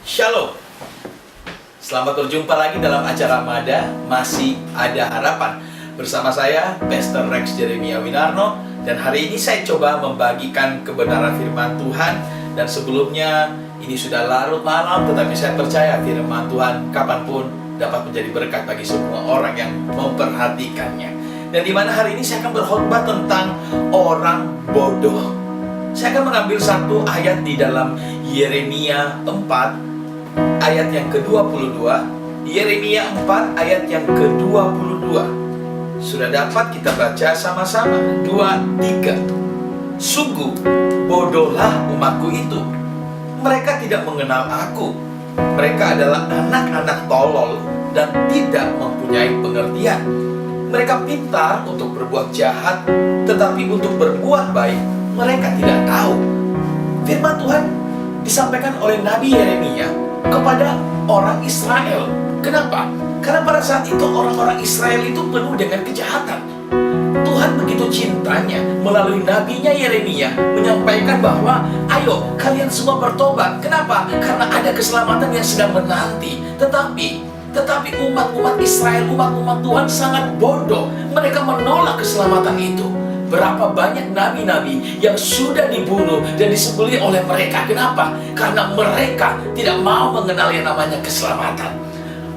Shalom. Selamat berjumpa lagi dalam acara Mada Masih Ada Harapan. Bersama saya, Pastor Rex Jeremia Winarno. Dan hari ini saya coba membagikan kebenaran firman Tuhan. Dan sebelumnya, ini sudah larut malam, tetapi saya percaya firman Tuhan kapanpun dapat menjadi berkat bagi semua orang yang memperhatikannya. Dan di mana hari ini saya akan berkhotbah tentang orang bodoh. Saya akan mengambil satu ayat di dalam Yeremia 4 ayat yang ke-22. Yeremia 4 ayat yang ke-22. Sudah dapat kita baca sama-sama. 2, 3. Sungguh bodohlah umatku itu. Mereka tidak mengenal aku. Mereka adalah anak-anak tolol dan tidak mempunyai pengertian. Mereka pintar untuk berbuat jahat, tetapi untuk berbuat baik mereka tidak tahu. Firman Tuhan disampaikan oleh Nabi Yeremia kepada orang Israel. Kenapa? Karena pada saat itu orang-orang Israel itu penuh dengan kejahatan. Tuhan begitu cintanya melalui nabinya Yeremia menyampaikan bahwa ayo kalian semua bertobat. Kenapa? Karena ada keselamatan yang sedang menanti. Tetapi umat-umat Israel, umat-umat Tuhan sangat bodoh. Mereka menolak keselamatan itu. Berapa banyak nabi-nabi yang sudah dibunuh dan disembelih oleh mereka. Kenapa? Karena mereka tidak mau mengenal yang namanya keselamatan.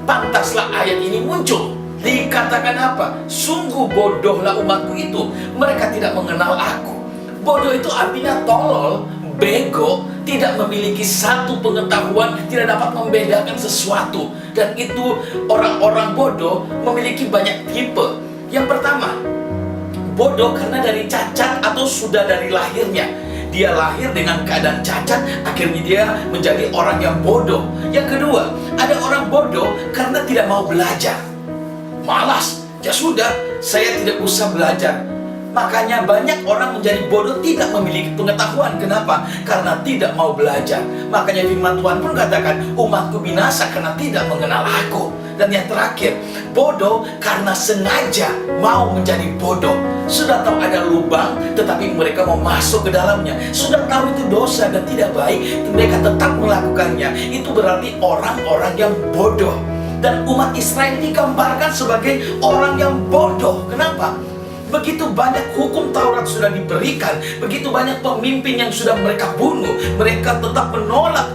Pantaslah ayat ini muncul. Dikatakan apa? Sungguh bodohlah umatku itu. Mereka tidak mengenal aku. Bodoh itu artinya tolol, bego, tidak memiliki satu pengetahuan, tidak dapat membedakan sesuatu. Dan itu orang-orang bodoh memiliki banyak tipe. Yang pertama, bodoh karena dari cacat atau sudah dari lahirnya. Dia lahir dengan keadaan cacat, akhirnya dia menjadi orang yang bodoh. Yang kedua, ada orang bodoh karena tidak mau belajar. Malas, ya sudah, saya tidak usah belajar. Makanya banyak orang menjadi bodoh, tidak memiliki pengetahuan. Kenapa? Karena tidak mau belajar. Makanya firman Tuhan pun katakan, umatku binasa karena tidak mengenal aku. Dan yang terakhir, bodoh karena sengaja mau menjadi bodoh. Sudah tahu ada lubang, tetapi mereka mau masuk ke dalamnya. Sudah tahu itu dosa dan tidak baik, mereka tetap melakukannya. Itu berarti orang-orang yang bodoh. Dan umat Israel digambarkan sebagai orang yang bodoh. Kenapa? Begitu banyak hukum Taurat sudah diberikan, begitu banyak pemimpin yang sudah mereka bunuh, mereka tetap menolak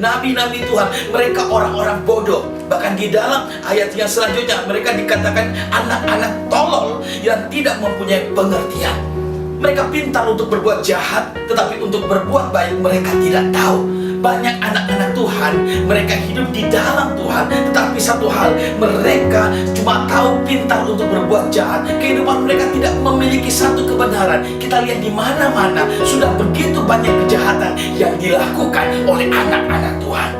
nabi-nabi Tuhan. Mereka orang-orang bodoh. Bahkan di dalam ayat yang selanjutnya mereka dikatakan anak-anak tolol yang tidak mempunyai pengertian. Mereka pintar untuk berbuat jahat, tetapi untuk berbuat baik mereka tidak tahu. Banyak anak-anak Tuhan, mereka hidup di dalam Tuhan, tetapi satu hal, mereka cuma tahu pintar untuk berbuat jahat. Kehidupan mereka tidak memiliki satu kebenaran. Kita lihat di mana-mana sudah begitu banyak kejahatan yang dilakukan oleh anak-anak Tuhan.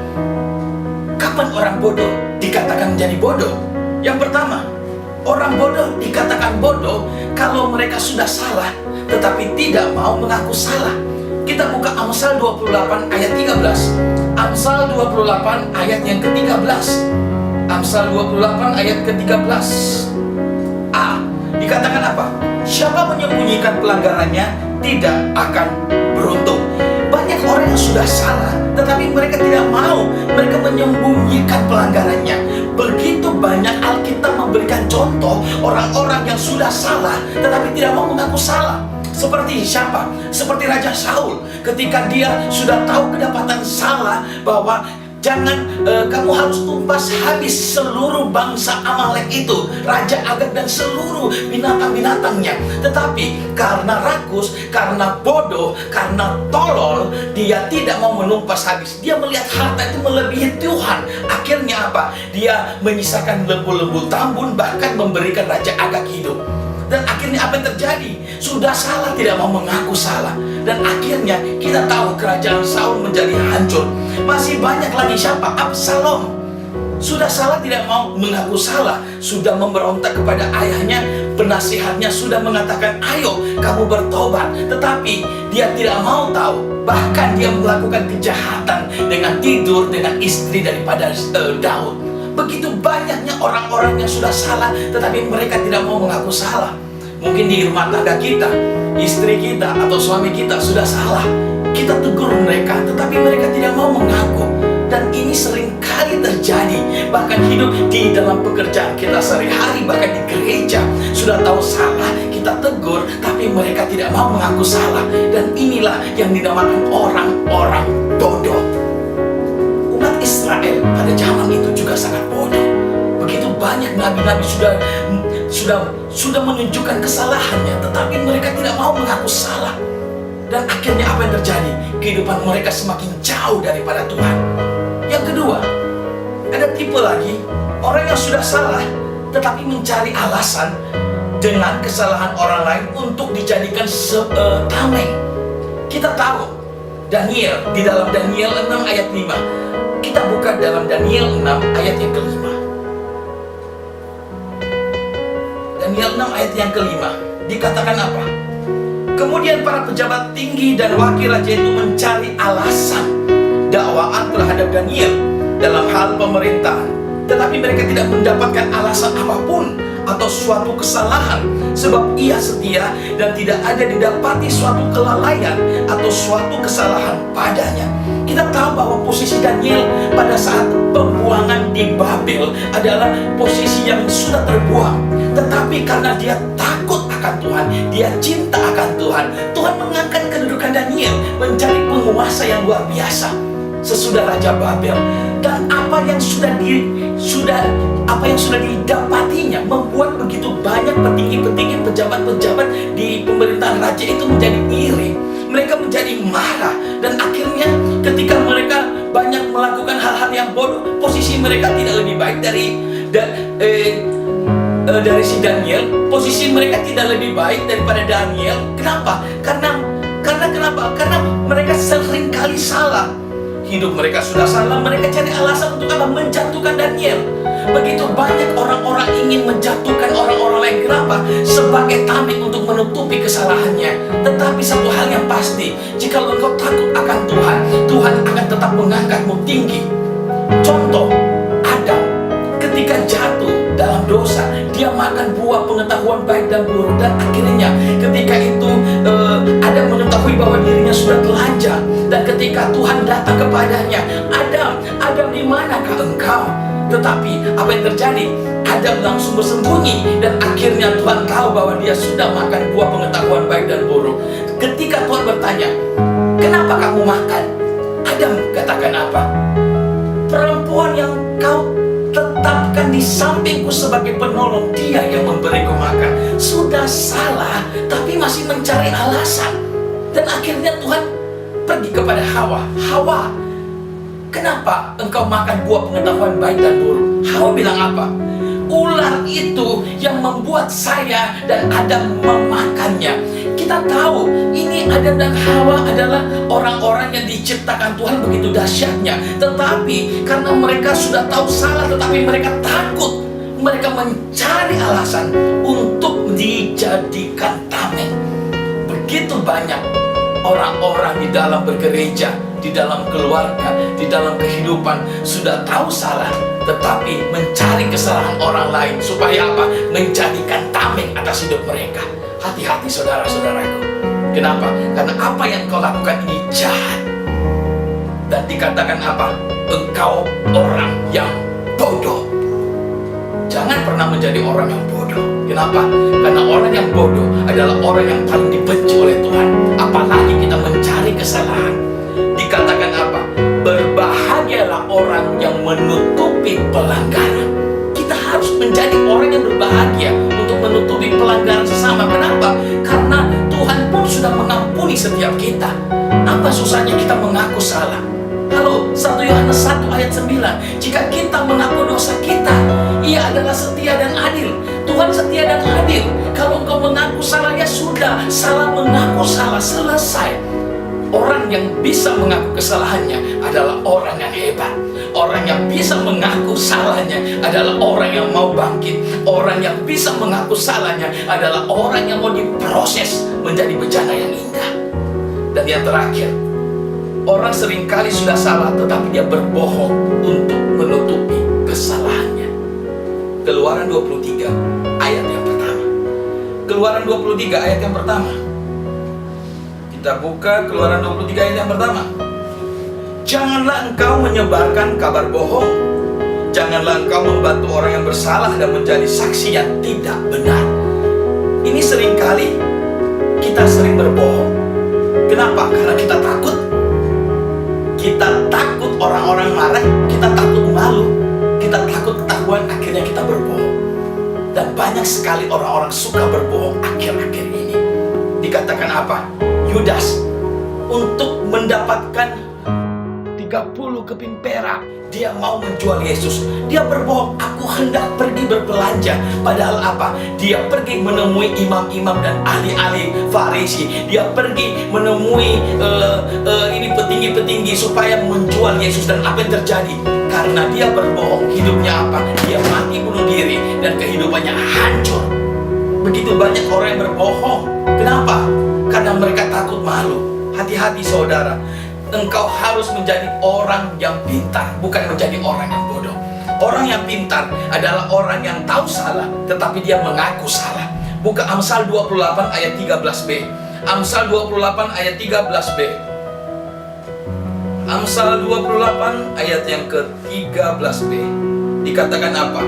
Kapan orang bodoh dikatakan menjadi bodoh? Yang pertama, orang bodoh dikatakan bodoh kalau mereka sudah salah, tetapi tidak mau mengaku salah. Kita buka Amsal 28 ayat 13. Amsal 28 ayat yang ke-13. Amsal 28 ayat ke-13. Dikatakan apa? Siapa menyembunyikan pelanggarannya tidak akan beruntung. Banyak orang yang sudah salah, tetapi mereka tidak mau. Mereka menyembunyikan pelanggarannya. Begitu banyak Alkitab memberikan contoh orang-orang yang sudah salah, tetapi tidak mau mengaku salah. Seperti siapa? Seperti Raja Saul. Ketika dia sudah tahu kedapatan salah, bahwa jangan kamu harus tumpas habis seluruh bangsa Amalek itu, Raja Agag dan seluruh binatang-binatangnya. Tetapi karena rakus, karena bodoh, karena tolol, dia tidak mau menumpas habis. Dia melihat harta itu melebihi Tuhan. Akhirnya apa? Dia menyisakan lembu-lembu tambun, bahkan memberikan Raja Agag hidup. Dan akhirnya apa yang terjadi? Sudah salah, tidak mau mengaku salah. Dan akhirnya kita tahu kerajaan Saul menjadi hancur. Masih banyak lagi siapa? Absalom. Sudah salah, tidak mau mengaku salah. Sudah memberontak kepada ayahnya. Penasihatnya sudah mengatakan, ayo kamu bertobat. Tetapi dia tidak mau tahu. Bahkan dia melakukan kejahatan dengan tidur dengan istri daripada Daud. Begitu banyaknya orang-orang yang sudah salah, tetapi mereka tidak mau mengaku salah. Mungkin di rumah tangga kita, istri kita atau suami kita sudah salah. Kita tegur mereka, tetapi mereka tidak mau mengaku. Dan ini bahkan hidup di dalam pekerjaan kita sehari-hari, bahkan di gereja. Sudah tahu salah, kita tegur, tapi mereka tidak mau mengaku salah. Dan inilah yang dinamakan orang-orang bodoh. Umat Israel pada zaman itu juga sangat bodoh. Begitu banyak nabi-nabi sudah menunjukkan kesalahannya, tetapi mereka tidak mau mengaku salah. Dan akhirnya apa yang terjadi? Kehidupan mereka semakin jauh daripada Tuhan. Yang kedua, ada tipe lagi, orang yang sudah salah tetapi mencari alasan dengan kesalahan orang lain untuk dijadikan tameng. Kita tahu Daniel, di dalam Daniel 6 ayat 5. Kita buka dalam Daniel 6 ayat yang kelima. Daniel 6 ayat yang kelima dikatakan apa? Kemudian para pejabat tinggi dan wakil raja itu mencari alasan dakwaan terhadap Daniel dalam hal pemerintahan, tetapi mereka tidak mendapatkan alasan apapun atau suatu kesalahan, sebab ia setia dan tidak ada didapati suatu kelalaian atau suatu kesalahan padanya. Kita tahu bahwa posisi Daniel pada saat pembuangan di Babel adalah posisi yang sudah terbuang, tetapi karena dia takut akan Tuhan, dia cinta akan Tuhan, Tuhan mengangkat kedudukan Daniel menjadi penguasa yang luar biasa sesudah Raja Babel. Dan apa yang sudah didapatinya membuat begitu banyak petinggi-petinggi, pejabat-pejabat di pemerintahan raja itu menjadi iri. Mereka menjadi marah, dan akhirnya ketika mereka banyak melakukan hal-hal yang bodoh, posisi mereka tidak lebih baik dari si Daniel. Posisi mereka tidak lebih baik daripada Daniel. Kenapa? Karena kenapa? Karena mereka sering kali salah. Hidup mereka sudah salah, mereka cari alasan untuk apa? Menjatuhkan Daniel. Begitu banyak orang-orang ingin menjatuhkan orang-orang lain. Kenapa? Sebagai tameng untuk menutupi kesalahannya. Tetapi satu hal yang pasti, jika engkau takut akan Tuhan, Tuhan akan tetap mengangkatmu tinggi. Contoh, Adam ketika jatuh dalam dosa, dia makan buah pengetahuan baik dan buruk, dan akhirnya ketika itu Adam mengetahui bahwa dirinya sudah telanjang. Dan ketika Tuhan datang kepadanya, Adam, di manakah engkau? Tetapi apa yang terjadi? Adam langsung bersembunyi, dan akhirnya Tuhan tahu bahwa dia sudah makan buah pengetahuan baik dan buruk. Ketika Tuhan bertanya, kenapa kamu makan? Adam katakan apa? Perempuan yang kau tetapkan di sampingku sebagai penolong, dia yang memberiku makan. Sudah salah, tapi masih mencari alasan. Dan akhirnya Tuhan pergi kepada Hawa, kenapa engkau makan buah pengetahuan baik dan buruk? Hawa bilang apa? Ular itu yang membuat saya dan Adam memakannya. Kita tahu ini Adam dan Hawa adalah orang-orang yang diciptakan Tuhan begitu dahsyatnya. Tetapi karena mereka sudah tahu salah, tetapi mereka takut, mereka mencari alasan untuk dijadikan tameng. Begitu banyak orang-orang di dalam bergereja, di dalam keluarga, di dalam kehidupan sudah tahu salah, tetapi mencari kesalahan orang lain supaya apa? Menjadikan tameng atas hidup mereka. Hati-hati saudara-saudaraku. Kenapa? Karena apa yang kau lakukan ini jahat. Dan dikatakan apa? Engkau orang yang bodoh. Jangan pernah menjadi orang yang bodoh. Kenapa? Karena orang yang bodoh adalah orang yang paling dibenci oleh Tuhan. Apalagi kita mencari kesalahan. Dikatakan apa? Berbahagialah orang yang menutupi pelanggaran. Kita harus menjadi orang yang berbahagia untuk menutupi pelanggaran sesama. Kenapa? Karena Tuhan pun sudah mengampuni setiap kita. Apa susahnya kita mengaku salah? Halo, 1 Yohanes 1 ayat 9. Jika kita mengaku dosa kita, Ia adalah setia dan adil. Tuhan setia dan adil. Kalau engkau mengaku salah, ya sudah. Salah mengaku salah, selesai. Orang yang bisa mengaku kesalahannya adalah orang yang hebat. Orang yang bisa mengaku salahnya adalah orang yang mau bangkit. Orang yang bisa mengaku salahnya adalah orang yang mau diproses menjadi bejana yang indah. Dan yang terakhir, orang seringkali sudah salah tetapi dia berbohong untuk menutupi kesalahannya. Keluaran 23 ayat yang pertama. Keluaran 23 ayat yang pertama. Kita buka Keluaran 23 ayat yang pertama. Janganlah engkau menyebarkan kabar bohong Janganlah engkau membantu orang yang bersalah dan menjadi saksi yang tidak benar. Ini seringkali kita sering berbohong. Kenapa? Karena kita takut. Kita takut orang-orang marah, kita takut malu, kita takut ketahuan, akhirnya kita berbohong. Dan banyak sekali orang-orang suka berbohong akhir-akhir ini. Dikatakan apa? Yudas untuk mendapatkan 30 keping perak, dia mau menjual Yesus. Dia berbohong, aku hendak pergi berbelanja. Padahal apa? Dia pergi menemui imam-imam dan ahli-ahli Farisi. Dia pergi menemui ini petinggi-petinggi supaya menjual Yesus. Dan apa yang terjadi? Karena dia berbohong, hidupnya apa? Dia mati bunuh diri dan kehidupannya hancur. Begitu banyak orang yang berbohong. Kenapa? Karena mereka takut malu. Hati-hati saudara. Engkau harus menjadi orang yang pintar, bukan menjadi orang yang bodoh. Orang yang pintar adalah orang yang tahu salah, tetapi dia mengaku salah. Buka Amsal 28 ayat 13b. Amsal 28 ayat 13b. Amsal 28 ayat yang ke-13b. Dikatakan apa?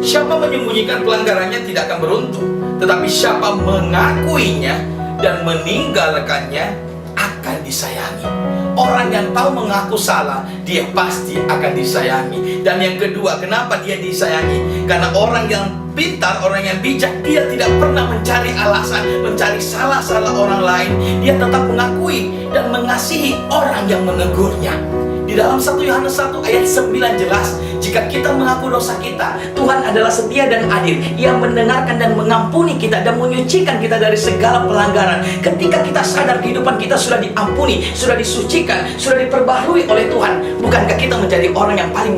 Siapa menyembunyikan pelanggarannya tidak akan beruntung, tetapi siapa mengakuinya dan meninggalkannya akan disayangi. Orang yang tahu mengaku salah, dia pasti akan disayangi. Dan yang kedua, kenapa dia disayangi? Karena orang yang pintar, orang yang bijak, dia tidak pernah mencari alasan, mencari salah-salah orang lain. Dia tetap mengakui dan mengasihi orang yang menegurnya. Di dalam 1 Yohanes 1 ayat 9 jelas, jika kita mengaku dosa kita, Tuhan adalah setia dan adil. Ia mendengarkan dan mengampuni kita dan menyucikan kita dari segala pelanggaran. Ketika kita sadar kehidupan kita sudah diampuni, sudah disucikan, sudah diperbaharui oleh Tuhan, bukankah kita menjadi orang yang paling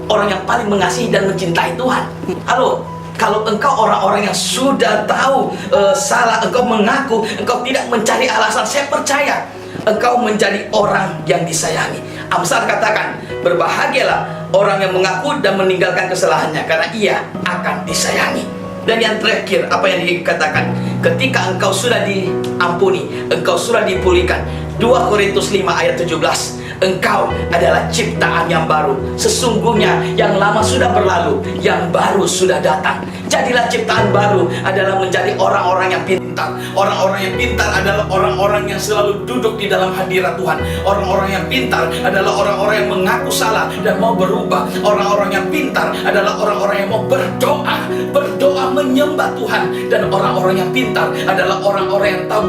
orang yang paling mengasihi dan mencintai Tuhan? Halo, kalau engkau orang-orang yang sudah tahu salah, engkau mengaku, engkau tidak mencari alasan, saya percaya engkau menjadi orang yang disayangi. Amsal katakan, berbahagialah orang yang mengaku dan meninggalkan kesalahannya, karena ia akan disayangi. Dan yang terakhir, apa yang dikatakan? Ketika engkau sudah diampuni, engkau sudah dipulihkan. 2 Korintus 5 ayat 17. Engkau adalah ciptaan yang baru. Sesungguhnya yang lama sudah berlalu, yang baru sudah datang. Jadilah ciptaan baru adalah menjadi orang-orang yang pintar. Orang-orang yang pintar adalah orang-orang yang selalu duduk di dalam hadirat Tuhan. Orang-orang yang pintar adalah orang-orang yang mengaku salah dan mau berubah. Orang-orang yang pintar adalah orang-orang yang mau berdoa menyembah Tuhan. Dan orang-orang yang pintar adalah orang-orang yang tahu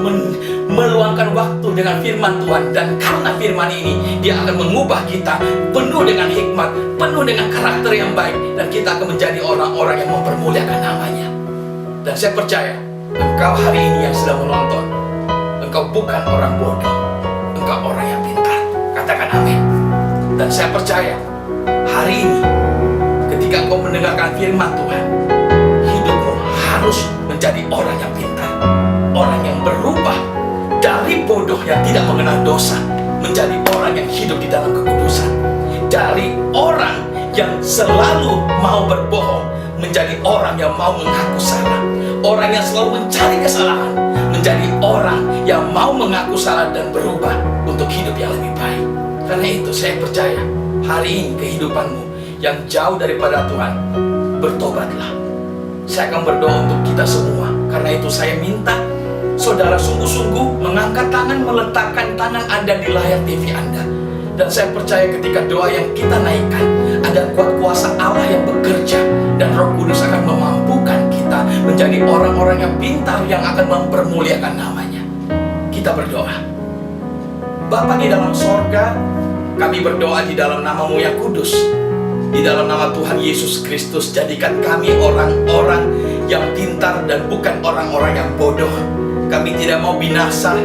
meluangkan waktu dengan firman Tuhan. Dan karena firman ini, dia akan mengubah kita penuh dengan hikmat, penuh dengan karakter yang baik, dan kita akan menjadi orang-orang yang mempermuliakan namanya. Dan saya percaya engkau hari ini yang sedang menonton, engkau bukan orang bodoh, engkau orang yang pintar. Katakan amin. Dan saya percaya hari ini ketika engkau mendengarkan firman Tuhan, hidupmu harus menjadi orang yang pintar, orang yang berubah dari bodoh yang tidak mengenal dosa menjadi orang yang hidup di dalam kekudusan. Dari orang yang selalu mau berbohong menjadi orang yang mau mengaku salah. Orang yang selalu mencari kesalahan menjadi orang yang mau mengaku salah dan berubah untuk hidup yang lebih baik. Karena itu saya percaya hari ini kehidupanmu yang jauh daripada Tuhan, bertobatlah. Saya akan berdoa untuk kita semua. Karena itu saya minta saudara sungguh-sungguh mengangkat tangan, meletakkan tangan Anda di layar TV Anda. Dan saya percaya ketika doa yang kita naikkan, ada kuat kuasa Allah yang bekerja, dan Roh Kudus akan memampukan kita menjadi orang-orang yang pintar yang akan mempermuliakan namanya. Kita berdoa. Bapa di dalam sorga, kami berdoa di dalam nama-Mu yang kudus, di dalam nama Tuhan Yesus Kristus. Jadikan kami orang-orang yang pintar dan bukan orang-orang yang bodoh. Kami tidak mau binasa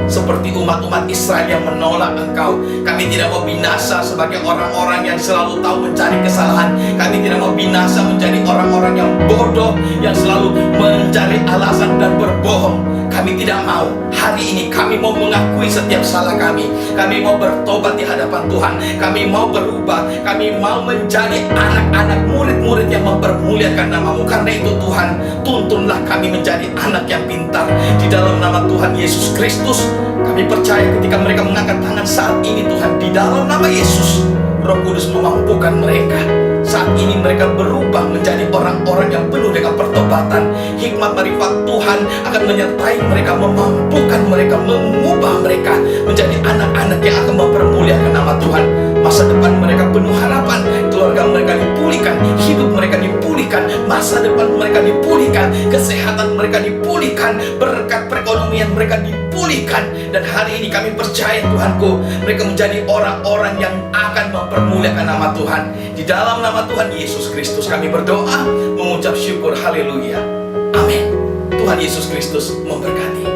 seperti umat-umat Israel yang menolak Engkau. Kami tidak mau binasa sebagai orang-orang yang selalu tahu mencari kesalahan. Kami tidak mau binasa menjadi orang-orang yang bodoh, yang selalu mencari alasan dan berbohong. Kami tidak mau. Hari ini kami mau mengakui setiap salah kami. Kami mau bertobat di hadapan Tuhan. Kami mau berubah. Kami mau menjadi anak-anak murid-murid yang mempermuliakan nama-Mu. Karena itu Tuhan, tuntunlah kami menjadi anak yang pintar. Di dalam nama Tuhan Yesus Kristus, kami percaya ketika mereka mengangkat tangan saat ini Tuhan, di dalam nama Yesus, Roh Kudus memampukan mereka Saat ini mereka berubah menjadi orang-orang yang penuh dengan pertobatan. Hikmat marifat Tuhan akan menyertai mereka, memampukan mereka, mengubah mereka menjadi anak-anak yang akan mempermuliakan nama Tuhan. Masa depan mereka penuh harapan, keluarga mereka dipulihkan, hidup mereka dipulihkan, masa depan mereka dipulihkan, kesehatan mereka dipulihkan, berkat perekonomian mereka dipulihkan. Dan hari ini kami percaya Tuhanku, mereka menjadi orang-orang yang akan mempermuliakan nama Tuhan. Di dalam nama Tuhan Yesus Kristus kami berdoa, mengucap syukur, haleluya, amin. Tuhan Yesus Kristus memberkati.